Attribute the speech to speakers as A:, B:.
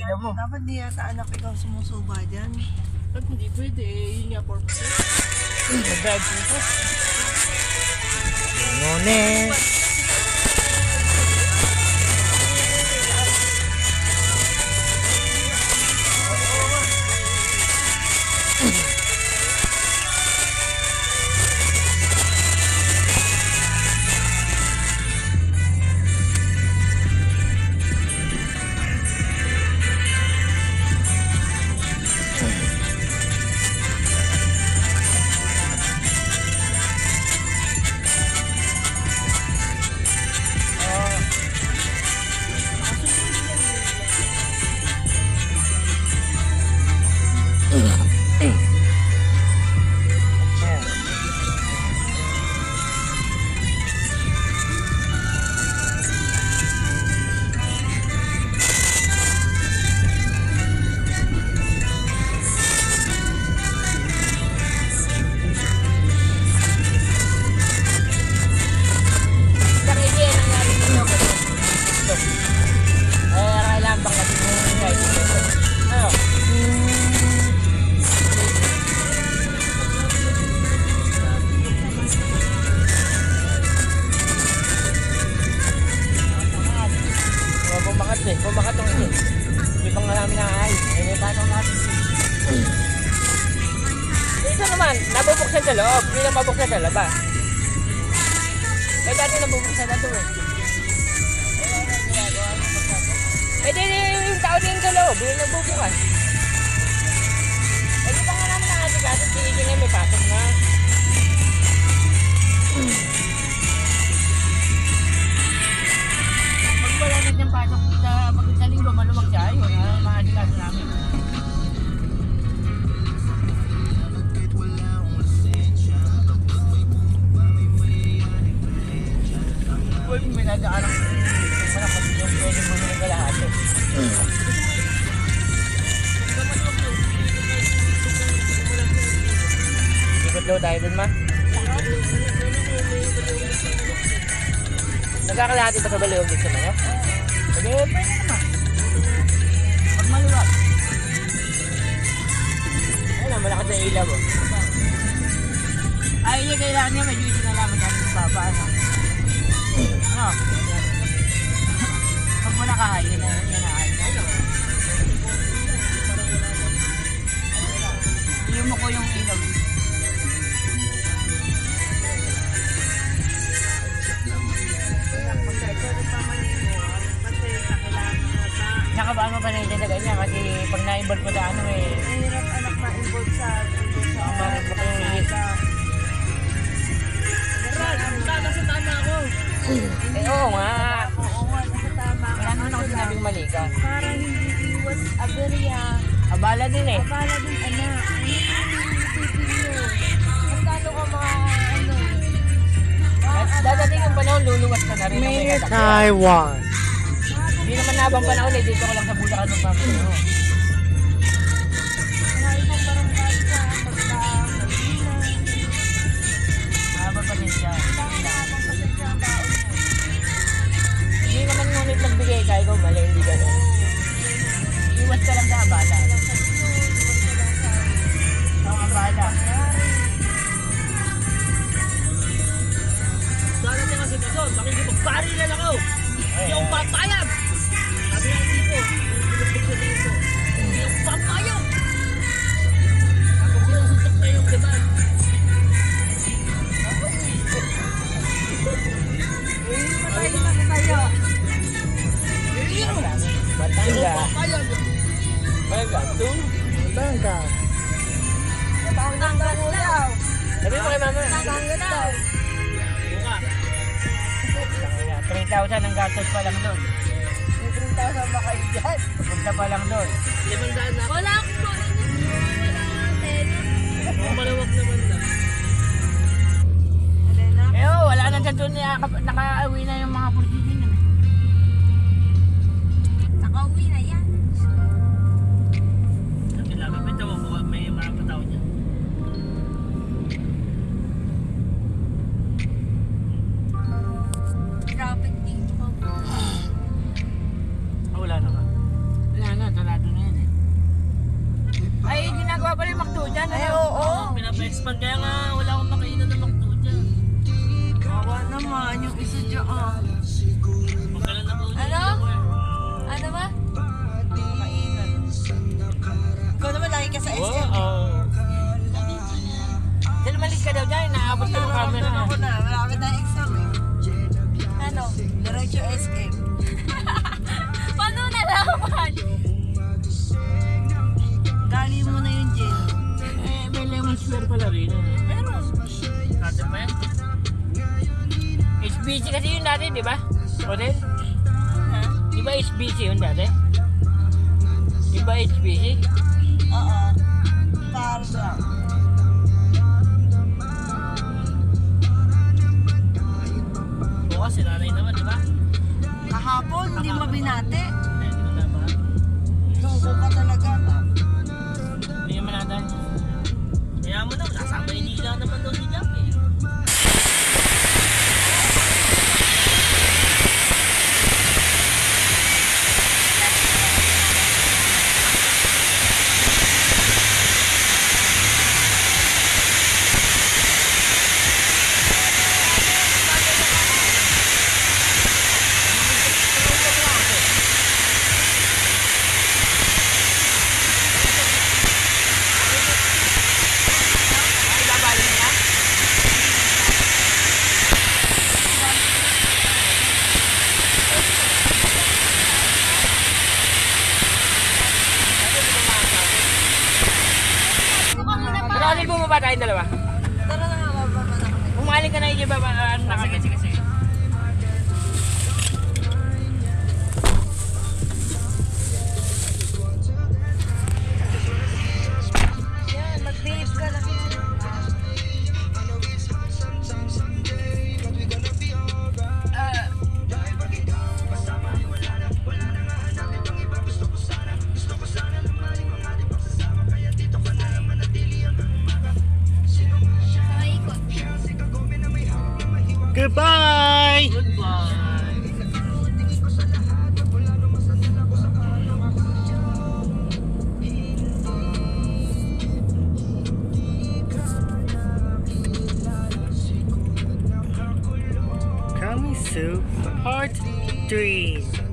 A: ilaw mo.
B: Dapat di yata anak ikaw sumusuba dyan.
C: Ba't hindi pwede? Yun nga purpose.
A: Nag-drive dito. Lunes. Bumakat tong ito. Hindi pang namin nakaayos. Eh, paano natin? Ito naman, nabubuksan sa loob. Hindi na mabuksan sa labas. Eh, dati nabubuksan na ito eh. Eh, di yung tao din sa loob. Yung nagbubukas. Eh, di pa nga namin nakaayos. Kasi sige nga may pasok na. Pag wala na dyan pasok sa linggo, maluwag siya. Ayun, maadikas namin. Uy, may nadaalang malakot yung pwede mo nung kalahati. Ikot daw tayo dun, ma? Nagkakalahati pa sa baliwag dito na yun? Pwede, pwede naman. Pag maluwag. Ayun, malakas na ilaw mo. Ay, hindi kailangan niya, medyo isinalaman natin sa baba. Ano? Pag mo nakahay, yun na ay. Iyon mo ko yung ilaw. Nakabaan mo pa na yung sa ganyan kasi pag na-involve mo sa ano eh.
B: Mahirap anak ma-involve sa
A: Bakit ba kayong hihit?
C: Nasa tama ako.
A: Eh oo nga.
B: Oo nga, nasa tama ka.
A: Wala naman ako sinabing mali ka.
B: Para hindi iwas aberya.
A: Abala din eh.
B: Abala din anak. Mas lalo ka mga
A: Dadating ang panahon, luluwas ka na rin.
D: Minute Taiwan.
A: Hindi naman nabang panahon eh. Dito ko lang sa Bulacan ng pamilya.
B: mga ibang barangay ka, pagka-Malina.
A: Habang pa din siya.
B: Habang pasensya ang tao mo.
A: Hindi naman ngunit nagbigay ka. Ikaw mali, hindi ganun. Iwas ka lang sa abala. Ang abala.
C: Darating kasi ito doon, makikipagparilan ako. Hindi ako papayag. Sabi nga dito, binubuksan dito. Hindi ako papayag. Ako sinusuntok na yung deman.
B: Patay na tayo.
C: Hindi ako
A: Batanga.
C: papayag.
A: Bagatu.
D: Bangka.
B: Tanggal daw.
A: Sabi mo kay mama.
B: Tanggal daw.
C: Buka.
A: 3,000 ang gastos pa lang doon.
B: May 3,000 ba kayo dyan?
A: Punta pa lang doon.
C: 500 na.
B: Wala akong tulong nito. Wala akong tenor.
C: Ang malawak naman na.
A: Eh oh, wala na dyan doon. Nakauwi na yung mga pulitin yun.
B: Nakauwi na yan.
C: Kailangan may tawa mo, may mga patao niya.
B: Traffic dito.
A: Wala na nga. Wala na. Sarado na yan eh. Ay, ginagawa pala yung McDo dyan.
B: Ay,
A: ano?
B: oo.
C: Pinapa-expand kaya nga wala akong makainan ng McDo dyan.
B: Kawa naman yung isa dyan.
C: Pagkalan na po dyan.
B: Ano? Ano ba? Maingat. Ikaw naman lagi ka sa SM.
A: Oo. Dahil malis ka daw dyan, naabot ka ng camera.
B: Nararamdaman ko na. Malapit na exam eh. Ano? Diretso SM.
E: Paano nalaman?
B: Gali mo na yung gin.
A: Eh, may lemon square pala rin.
B: Meron.
C: Kate pa yan.
A: HBC kasi yun dati, di ba? Hotel?
B: Ha?
A: Di ba HBC yun dati? Di ba HBC?
B: Oo. Parang lang.
C: Bukas si nanay naman, di ba?
B: Kahapon, hindi mabinate.
C: Hindi mo dapat.
B: Suko ka talaga.
A: Hindi naman natin.
C: Kaya mo na, nasa Maynila naman daw si Jack eh.
A: Pero kasi bumaba tayong dalawa.
B: Tara na nga, bababa na kami.
A: Umaling ka na yung iba, ano na kami.
C: Sige.
B: Yan, mag-behave ka lang.
E: Sa ikot.
D: Goodbye!
C: Goodbye.
D: Coming soon, part 3.